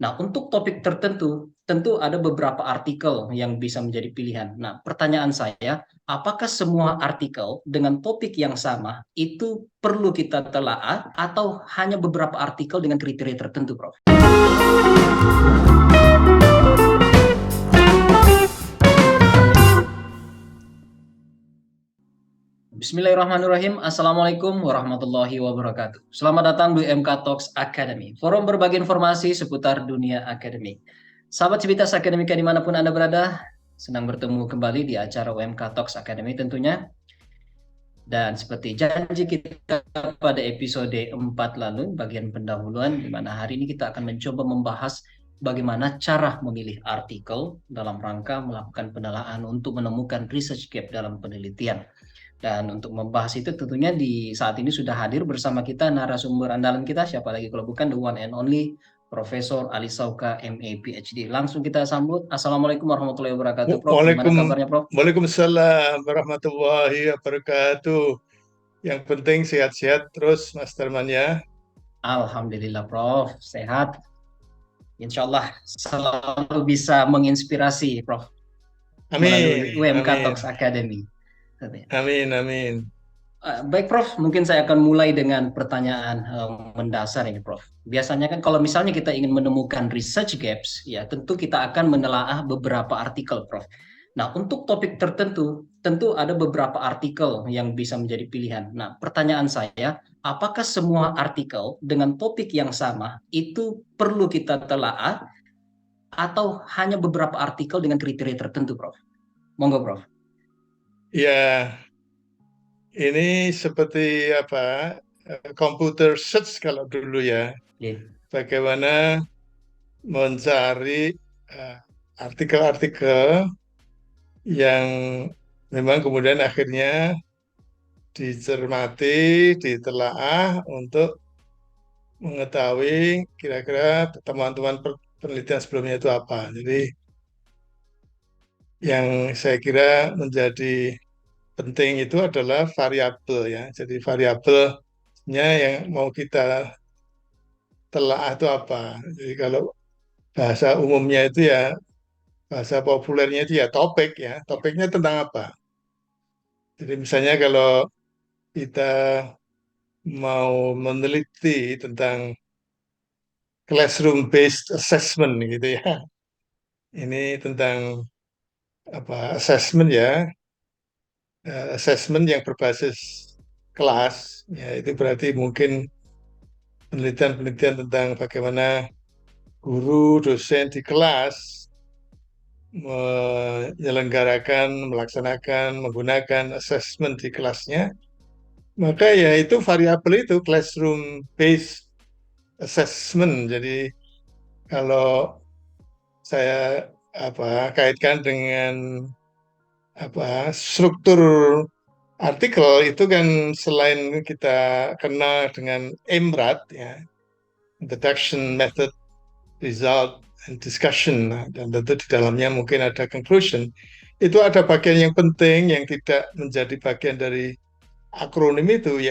Nah, untuk topik tertentu, tentu ada beberapa artikel yang bisa menjadi pilihan. Nah, pertanyaan saya, apakah semua artikel dengan topik yang sama itu perlu kita telaah atau hanya beberapa artikel dengan kriteria tertentu, Prof? Bismillahirrahmanirrahim. Assalamualaikum warahmatullahi wabarakatuh. Selamat datang di MK Talks Academy, forum berbagi informasi seputar dunia akademik. Sahabat Civitas Akademika dimanapun Anda berada, senang bertemu kembali di acara UMK Talks Academy tentunya. Dan seperti janji kita pada episode 4 lalu, bagian pendahuluan, di mana hari ini kita akan mencoba membahas bagaimana cara memilih artikel dalam rangka melakukan penelaahan untuk menemukan research gap dalam penelitian. Dan untuk membahas itu tentunya di saat ini sudah hadir bersama kita narasumber andalan kita, siapa lagi kalau bukan the one and only Profesor Ali Sauka MA PhD. Langsung kita sambut. Assalamualaikum warahmatullahi wabarakatuh, Prof. Gimana kabarnya, Prof? Waalaikumsalam warahmatullahi wabarakatuh. Yang penting sehat-sehat terus, Mas Darman ya. Alhamdulillah, Prof. Sehat. Insya Allah selalu bisa menginspirasi, Prof. Melalui Amin, UMK Talks amin, Academy. amin, amin. Baik, Prof. Mungkin saya akan mulai dengan pertanyaan mendasar ini, Prof. Biasanya kan kalau misalnya kita ingin menemukan research gaps, ya tentu kita akan menelaah beberapa artikel, Prof. Nah, untuk topik tertentu, tentu ada beberapa artikel yang bisa menjadi pilihan. Nah, pertanyaan saya, apakah semua artikel dengan topik yang sama itu perlu kita telaah atau hanya beberapa artikel dengan kriteria tertentu, Prof? Monggo, Prof. Ya, ini seperti apa? Computer search kalau dulu ya. Iya. Bagaimana mencari artikel-artikel yang memang kemudian akhirnya dicermati, ditelaah untuk mengetahui kira-kira teman-teman penelitian sebelumnya itu apa. Jadi yang saya kira menjadi penting itu adalah variabel ya. Jadi variabelnya yang mau kita telah itu apa. Jadi kalau bahasa umumnya itu ya, bahasa populernya itu ya topik ya. Topiknya tentang apa. Jadi misalnya kalau kita mau meneliti tentang classroom based assessment gitu ya. Ini tentang apa assessment ya, assessment yang berbasis kelas, ya itu berarti mungkin penelitian-penelitian tentang bagaimana guru, dosen di kelas menyelenggarakan, melaksanakan, menggunakan assessment di kelasnya, maka ya itu variabel itu classroom based assessment. Jadi kalau saya kaitkan dengan struktur artikel itu kan selain kita kenal dengan EMRAT ya, introduction, method, result, and discussion, nah, dan tentu di dalamnya mungkin ada conclusion. Itu ada bagian yang penting yang tidak menjadi bagian dari akronim itu,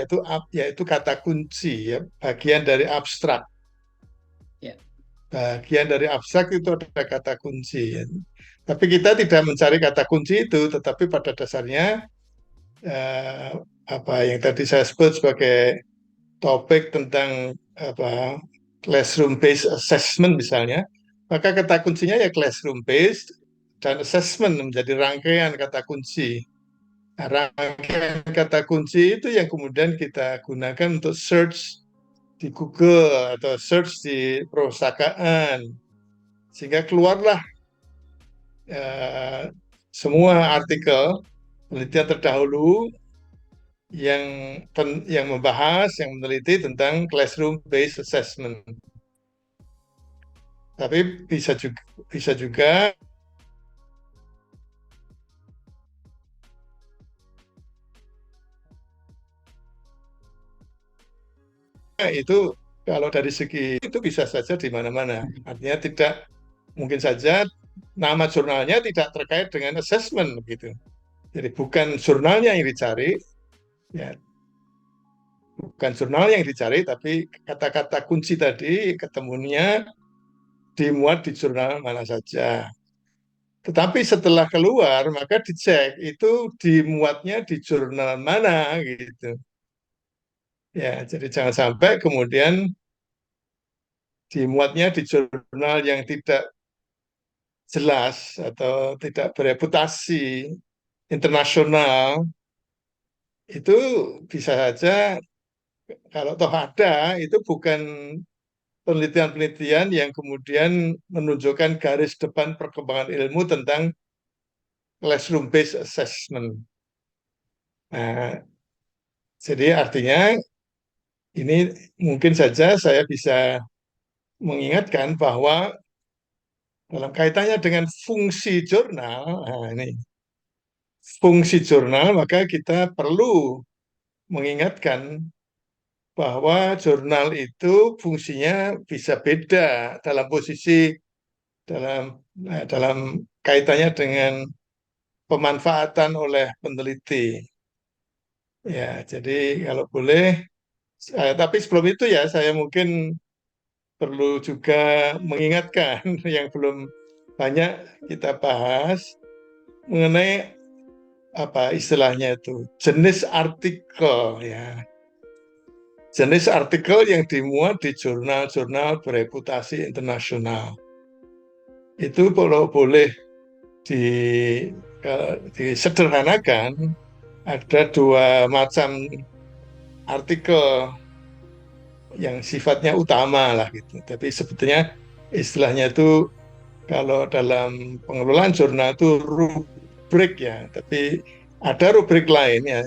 yaitu kata kunci ya, bagian dari abstrak. Ya. Bagian dari abstrak itu ada kata kunci ya. Tapi kita tidak mencari kata kunci itu, tetapi pada dasarnya eh, apa yang tadi saya sebut sebagai topik tentang classroom based assessment misalnya, maka kata kuncinya ya classroom based dan assessment menjadi rangkaian kata kunci. Nah, rangkaian kata kunci itu yang kemudian kita gunakan untuk search di Google atau search di perpustakaan, sehingga keluarlah eh, semua artikel penelitian terdahulu yang yang membahas, yang meneliti tentang classroom based assessment. Tapi bisa juga itu kalau dari segi itu bisa saja di mana-mana. Artinya tidak mungkin saja nama jurnalnya tidak terkait dengan assessment gitu. Jadi bukan jurnalnya yang dicari, ya bukan jurnal yang dicari, tapi kata-kata kunci tadi ketemunya dimuat di jurnal mana saja. Tetapi setelah keluar, maka dicek itu dimuatnya di jurnal mana gitu. Ya, jadi jangan sampai kemudian dimuatnya di jurnal yang tidak jelas atau tidak bereputasi internasional, itu bisa saja kalau toh ada, itu bukan penelitian-penelitian yang kemudian menunjukkan garis depan perkembangan ilmu tentang classroom-based assessment. Nah, jadi artinya ini mungkin saja saya bisa mengingatkan bahwa dalam kaitannya dengan fungsi jurnal, nah ini fungsi jurnal, maka kita perlu mengingatkan bahwa jurnal itu fungsinya bisa beda dalam posisi dalam dalam kaitannya dengan pemanfaatan oleh peneliti. Ya, jadi kalau boleh, tapi sebelum itu ya saya mungkin perlu juga mengingatkan yang belum banyak kita bahas mengenai apa istilahnya itu jenis artikel ya. Jenis artikel yang dimuat di jurnal-jurnal bereputasi internasional. Itu kalau boleh di, disederhanakan, ada dua macam artikel yang sifatnya utama lah gitu. Tapi sebetulnya istilahnya itu kalau dalam pengelolaan jurnal itu rubrik ya, tapi ada rubrik lain ya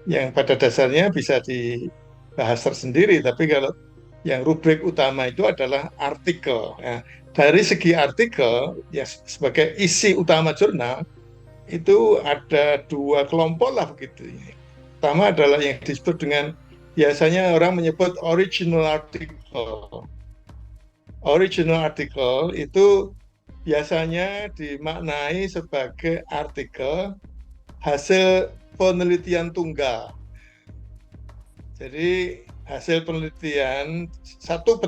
yang pada dasarnya bisa dibahas tersendiri. Tapi kalau yang rubrik utama itu adalah artikel. Ya. Dari segi artikel, ya sebagai isi utama jurnal itu ada dua kelompok lah begitu. Pertama adalah yang disebut dengan biasanya orang menyebut original article. Original article itu biasanya dimaknai sebagai artikel hasil penelitian tunggal. Jadi hasil penelitian, satu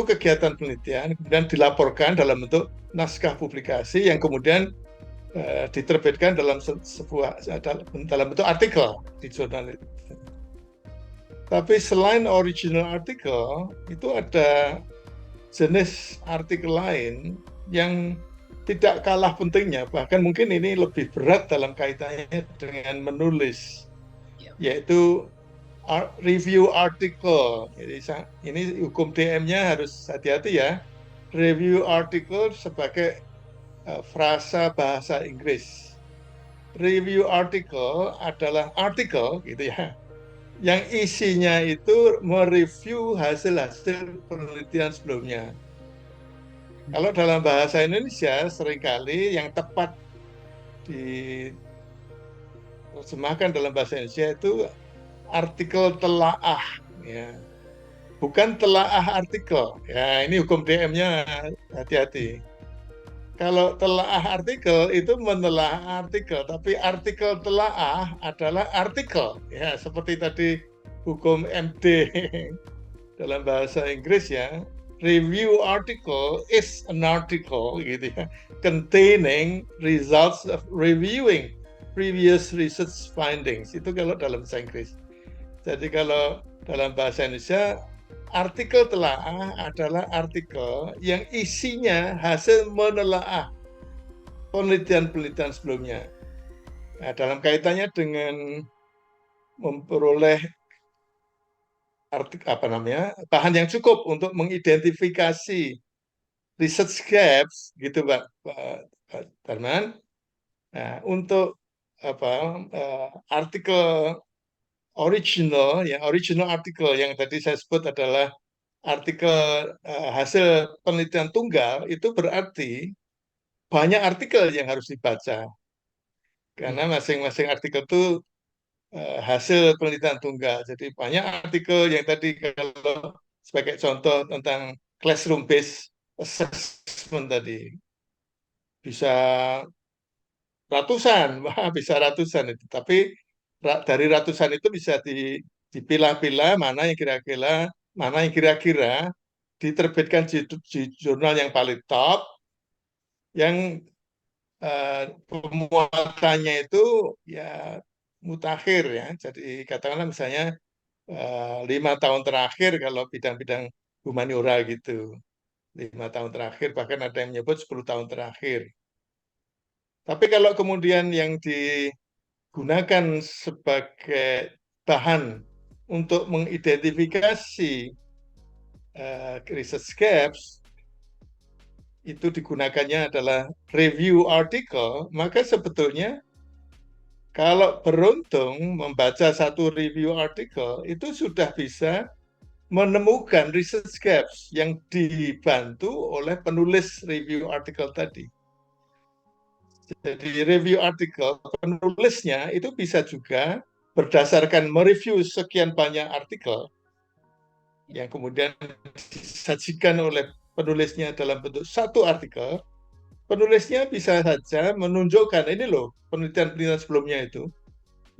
kegiatan penelitian, kemudian dilaporkan dalam bentuk naskah publikasi yang kemudian diterbitkan dalam sebuah dalam bentuk artikel di jurnal itu. Tapi selain original artikel, itu ada jenis artikel lain yang tidak kalah pentingnya, bahkan mungkin ini lebih berat dalam kaitannya dengan menulis, yaitu review article. Jadi ini hukum DM-nya harus hati-hati ya. Review article sebagai frasa bahasa Inggris. Review article adalah artikel gitu ya, yang isinya itu mereview hasil-hasil penelitian sebelumnya. Kalau dalam bahasa Indonesia seringkali yang tepat diterjemahkan dalam bahasa Indonesia itu artikel telaah, ya. Bukan telaah artikel. Ya, ini hukum DM-nya hati-hati. Kalau telaah artikel itu menelaah artikel, tapi artikel telaah adalah artikel. Ya, seperti tadi hukum MD dalam bahasa Inggris ya. Review article is an article gitu ya, containing results of reviewing previous research findings. Itu kalau dalam bahasa Inggris. Jadi kalau dalam bahasa Indonesia, artikel telaah adalah artikel yang isinya hasil menelaah penelitian-penelitian sebelumnya. Nah, dalam kaitannya dengan memperoleh bahan yang cukup untuk mengidentifikasi research gaps, gitu Pak Darman. Nah, untuk artikel original, ya original artikel yang tadi saya sebut adalah artikel hasil penelitian tunggal, itu berarti banyak artikel yang harus dibaca karena masing-masing artikel itu hasil penelitian tunggal. Jadi banyak artikel yang tadi kalau sebagai contoh tentang classroom based assessment tadi bisa ratusan, bisa ratusan itu. Tapi dari ratusan itu bisa dipilah-pilah mana yang kira-kira diterbitkan di jurnal yang paling top, yang pemuatannya itu ya mutakhir ya. Jadi katakanlah misalnya 5 tahun terakhir kalau bidang-bidang humaniora gitu. 5 tahun terakhir, bahkan ada yang menyebut 10 tahun terakhir. Tapi kalau kemudian yang digunakan sebagai bahan untuk mengidentifikasi research gaps, itu digunakannya adalah review article, maka sebetulnya kalau beruntung membaca satu review article, itu sudah bisa menemukan research gaps yang dibantu oleh penulis review article tadi. Jadi review artikel, penulisnya itu bisa juga berdasarkan mereview sekian banyak artikel yang kemudian disajikan oleh penulisnya dalam bentuk satu artikel, penulisnya bisa saja menunjukkan ini loh penelitian-penelitian sebelumnya itu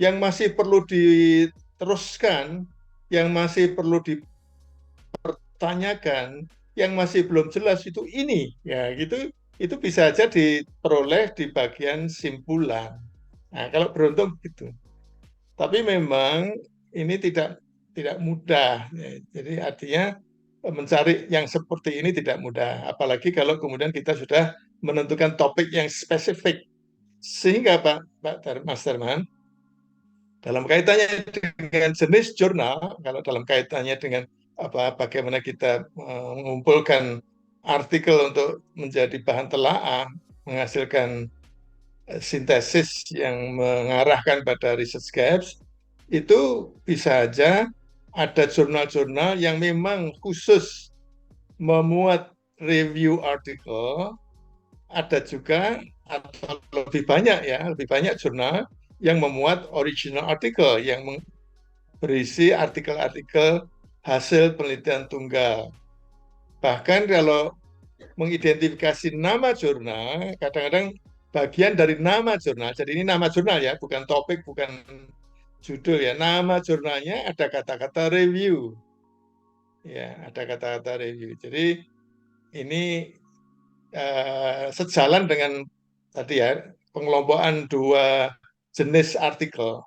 yang masih perlu diteruskan, yang masih perlu dipertanyakan, yang masih belum jelas itu ini ya gitu, itu bisa saja diperoleh di bagian simpulan. Nah, kalau beruntung gitu. Tapi memang ini tidak mudah. Ya. Jadi artinya mencari yang seperti ini tidak mudah. Apalagi kalau kemudian kita sudah menentukan topik yang spesifik. Sehingga Pak Mas Darman, dalam kaitannya dengan jenis jurnal, kalau dalam kaitannya dengan bagaimana kita mengumpulkan artikel untuk menjadi bahan telaah, menghasilkan sintesis yang mengarahkan pada research gaps, itu bisa saja ada jurnal-jurnal yang memang khusus memuat review artikel, ada juga atau lebih banyak jurnal yang memuat original artikel yang berisi artikel-artikel hasil penelitian tunggal. Bahkan kalau mengidentifikasi nama jurnal, kadang-kadang bagian dari nama jurnal, jadi ini nama jurnal ya, bukan topik, bukan judul ya, nama jurnalnya ada kata-kata review. Ya, ada kata-kata review. Jadi ini sejalan dengan tadi ya, pengelompokan dua jenis artikel.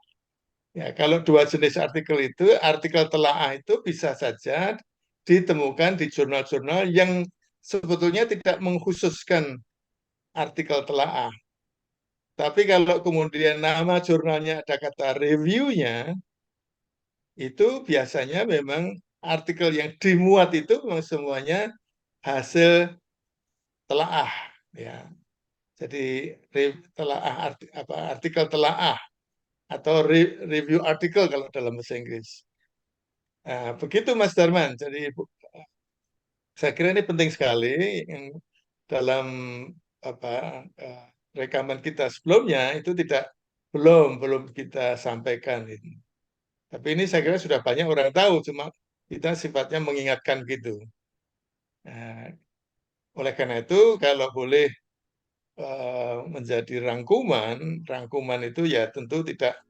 Ya, kalau dua jenis artikel itu, artikel telaah itu bisa saja ditemukan di jurnal-jurnal yang sebetulnya tidak mengkhususkan artikel telaah. Tapi kalau kemudian nama jurnalnya ada kata reviewnya, itu biasanya memang artikel yang dimuat itu memang semuanya hasil telaah. Ya. Jadi telaah artikel telaah atau review artikel kalau dalam bahasa Inggris. Nah, begitu Mas Darman. Jadi saya kira ini penting sekali yang dalam apa rekaman kita sebelumnya itu belum kita sampaikan ini. Tapi ini saya kira sudah banyak orang tahu, cuma kita sifatnya mengingatkan gitu. Nah, oleh karena itu kalau boleh menjadi rangkuman, rangkuman itu ya tentu tidak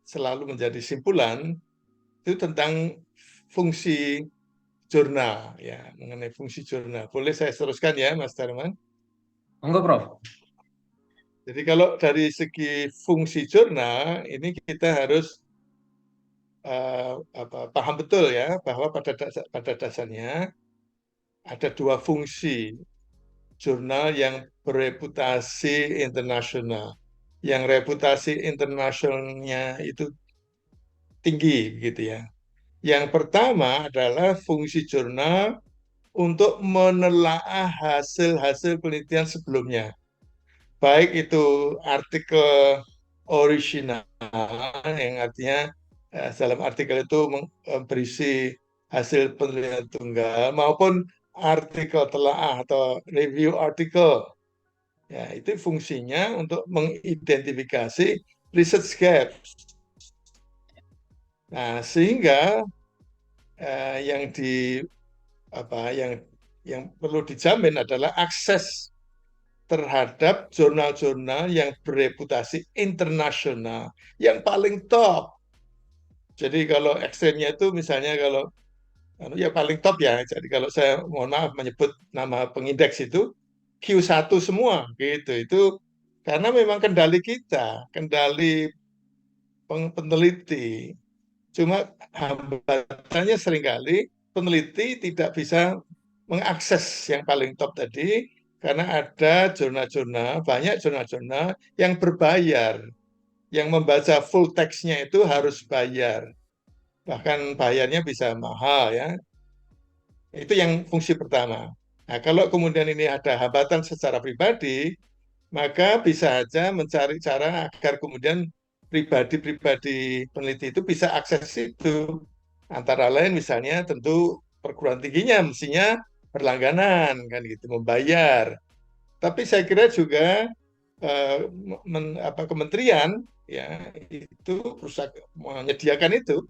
selalu menjadi simpulan, itu tentang fungsi jurnal ya, mengenai fungsi jurnal. Boleh saya teruskan ya Mas Darman? Monggo, Prof. Jadi kalau dari segi fungsi jurnal ini kita harus paham betul ya bahwa pada dasarnya ada dua fungsi jurnal yang bereputasi internasional. Yang reputasi internasionalnya itu tinggi gitu ya. Yang pertama adalah fungsi jurnal untuk menelaah hasil-hasil penelitian sebelumnya. Baik itu artikel original yang artinya dalam artikel itu berisi hasil penelitian tunggal maupun artikel telaah atau review artikel. Ya, itu fungsinya untuk mengidentifikasi research gap. Nah, sehingga yang di yang perlu dijamin adalah akses terhadap jurnal-jurnal yang bereputasi internasional yang paling top. Jadi kalau ekstrimnya itu misalnya kalau ya paling top ya. Jadi kalau saya mohon maaf menyebut nama pengindeks itu Q1 semua gitu. Itu karena memang kendali kita, kendali peneliti. Cuma hambatannya seringkali peneliti tidak bisa mengakses yang paling top tadi karena ada jurnal-jurnal, banyak jurnal-jurnal yang berbayar. Yang membaca full text-nya itu harus bayar. Bahkan bayarnya bisa mahal ya. Itu yang fungsi pertama. Nah, kalau kemudian ini ada hambatan secara pribadi, maka bisa saja mencari cara agar kemudian pribadi-pribadi peneliti itu bisa akses itu. Antara lain misalnya tentu perguruan tingginya mestinya berlangganan kan gitu, membayar. Tapi saya kira juga kementerian ya itu berusaha menyediakan itu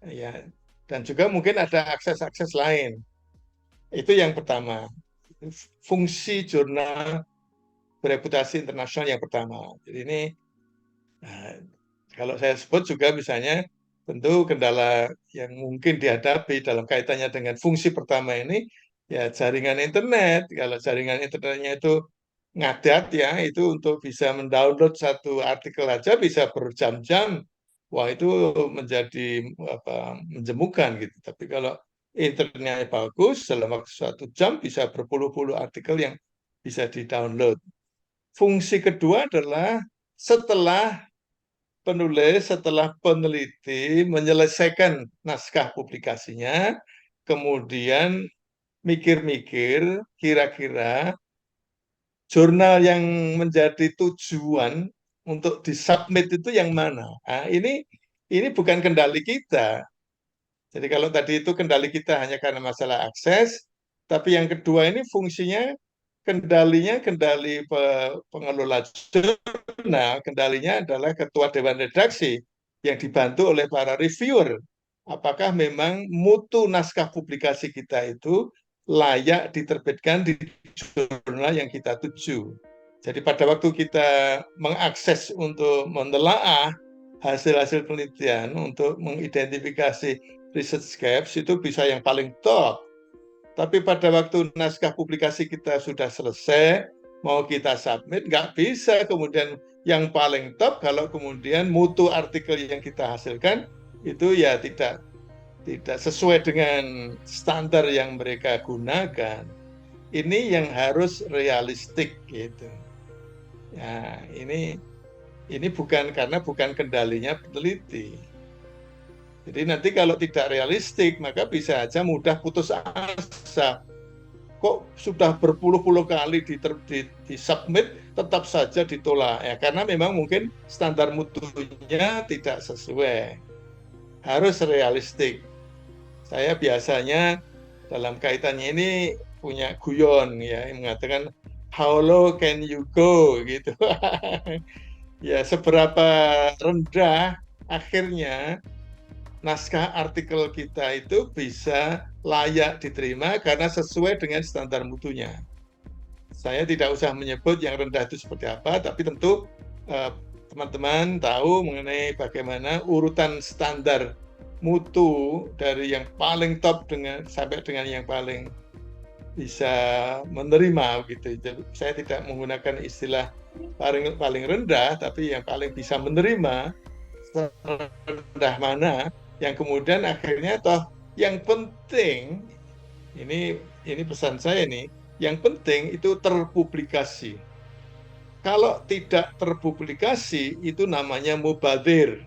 ya, dan juga mungkin ada akses-akses lain. Itu yang pertama. Fungsi jurnal bereputasi internasional yang pertama. Jadi ini nah, kalau saya sebut juga misalnya tentu kendala yang mungkin dihadapi dalam kaitannya dengan fungsi pertama ini ya jaringan internet. Kalau jaringan internetnya itu ngadat ya itu untuk bisa mendownload satu artikel aja bisa berjam-jam. Wah itu menjadi menjemukan gitu. Tapi kalau internetnya bagus dalam waktu 1 jam bisa berpuluh-puluh artikel yang bisa di-download. Fungsi kedua adalah setelah setelah peneliti menyelesaikan naskah publikasinya, kemudian mikir-mikir kira-kira jurnal yang menjadi tujuan untuk disubmit itu yang mana. Nah, ini bukan kendali kita. Jadi kalau tadi itu kendali kita hanya karena masalah akses, tapi yang kedua ini fungsinya kendali pengelola jurnal, kendalinya adalah ketua dewan redaksi yang dibantu oleh para reviewer. Apakah memang mutu naskah publikasi kita itu layak diterbitkan di jurnal yang kita tuju. Jadi pada waktu kita mengakses untuk menelaah hasil-hasil penelitian untuk mengidentifikasi research gaps itu bisa yang paling top. Tapi pada waktu naskah publikasi kita sudah selesai, mau kita submit, nggak bisa kemudian yang paling top kalau kemudian mutu artikel yang kita hasilkan itu ya tidak sesuai dengan standar yang mereka gunakan. Ini yang harus realistik gitu. Ya, ini bukan karena bukan kendalinya peneliti. Jadi nanti kalau tidak realistik, maka bisa aja mudah putus asa. Kok sudah berpuluh-puluh kali di submit, tetap saja ditolak. Ya, karena memang mungkin standar mutunya tidak sesuai. Harus realistik. Saya biasanya dalam kaitannya ini punya guyon ya, yang mengatakan how low can you go gitu. Ya, seberapa rendah akhirnya naskah artikel kita itu bisa layak diterima karena sesuai dengan standar mutunya. Saya tidak usah menyebut yang rendah itu seperti apa, tapi tentu teman-teman tahu mengenai bagaimana urutan standar mutu dari yang paling top sampai dengan yang paling bisa menerima gitu. Jadi saya tidak menggunakan istilah paling rendah, tapi yang paling bisa menerima rendah mana yang kemudian akhirnya toh yang penting ini pesan saya nih, yang penting itu terpublikasi. Kalau tidak terpublikasi itu namanya mubadir.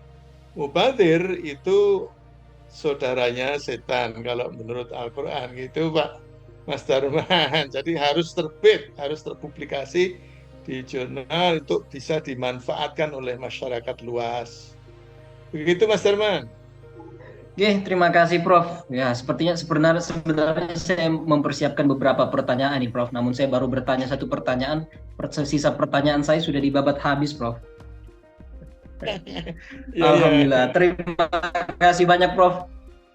Mubadir itu saudaranya setan kalau menurut Al-Qur'an gitu Pak Mas Darman. Jadi harus terbit, harus terpublikasi di jurnal untuk bisa dimanfaatkan oleh masyarakat luas. Begitu Mas Darman. Oke, terima kasih Prof. Ya, sebenarnya saya mempersiapkan beberapa pertanyaan nih Prof. Namun saya baru bertanya satu pertanyaan, sisa pertanyaan saya sudah dibabat habis Prof. Alhamdulillah. Terima kasih banyak Prof.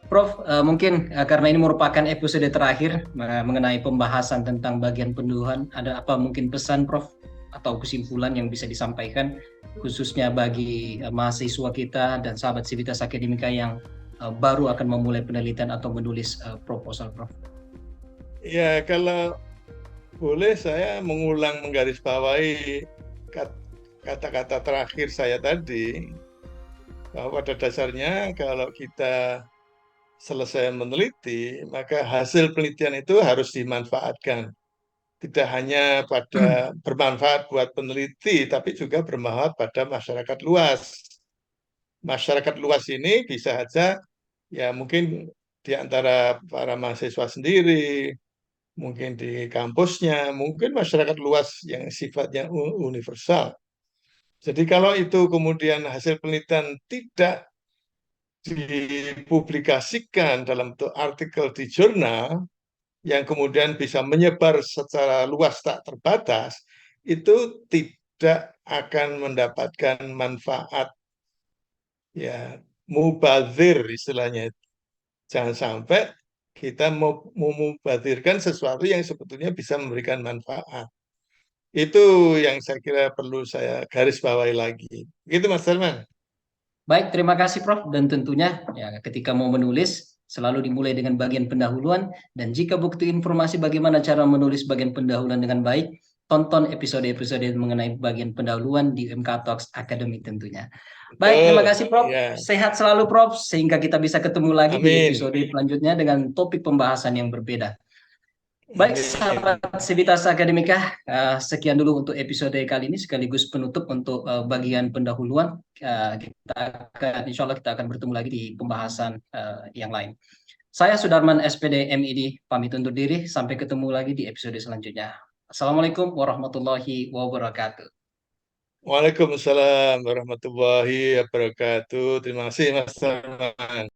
Prof, mungkin karena ini merupakan episode terakhir mengenai pembahasan tentang bagian pendudukan, ada apa mungkin pesan Prof atau kesimpulan yang bisa disampaikan khususnya bagi mahasiswa kita dan sahabat Civitas Akademika yang baru akan memulai penelitian atau menulis proposal, Prof? Ya, kalau boleh saya mengulang menggarisbawahi kata-kata terakhir saya tadi, bahwa pada dasarnya kalau kita selesai meneliti, maka hasil penelitian itu harus dimanfaatkan. Tidak hanya pada bermanfaat buat peneliti, tapi juga bermanfaat pada masyarakat luas. Masyarakat luas ini bisa saja ya mungkin di antara para mahasiswa sendiri, mungkin di kampusnya, mungkin masyarakat luas yang sifatnya universal. Jadi kalau itu kemudian hasil penelitian tidak dipublikasikan dalam bentuk artikel di jurnal yang kemudian bisa menyebar secara luas tak terbatas, itu tidak akan mendapatkan manfaat, ya, mubazir istilahnya. Jangan sampai kita mau memubazirkan sesuatu yang sebetulnya bisa memberikan manfaat. Itu yang saya kira perlu saya garis bawahi lagi. Gitu Mas Herman. Baik, terima kasih Prof. Dan tentunya ya, ketika mau menulis selalu dimulai dengan bagian pendahuluan, dan jika butuh informasi bagaimana cara menulis bagian pendahuluan dengan baik, tonton episode-episode mengenai bagian pendahuluan di MK Talks Academy tentunya. Baik, terima Betul. kasih Prof. Ya, Sehat selalu Prof, sehingga kita bisa ketemu lagi di amin. episode selanjutnya dengan topik pembahasan yang berbeda. Baik, sahabat Amin. Sivitas Akademika, sekian dulu untuk episode kali ini sekaligus penutup untuk bagian pendahuluan. Insya Allah kita akan bertemu lagi di pembahasan yang lain. Saya Sudarman SPD MID pamit undur diri. Sampai ketemu lagi di episode selanjutnya. Assalamualaikum warahmatullahi wabarakatuh. Waalaikumsalam warahmatullahi wabarakatuh. Terima kasih Mas Herman.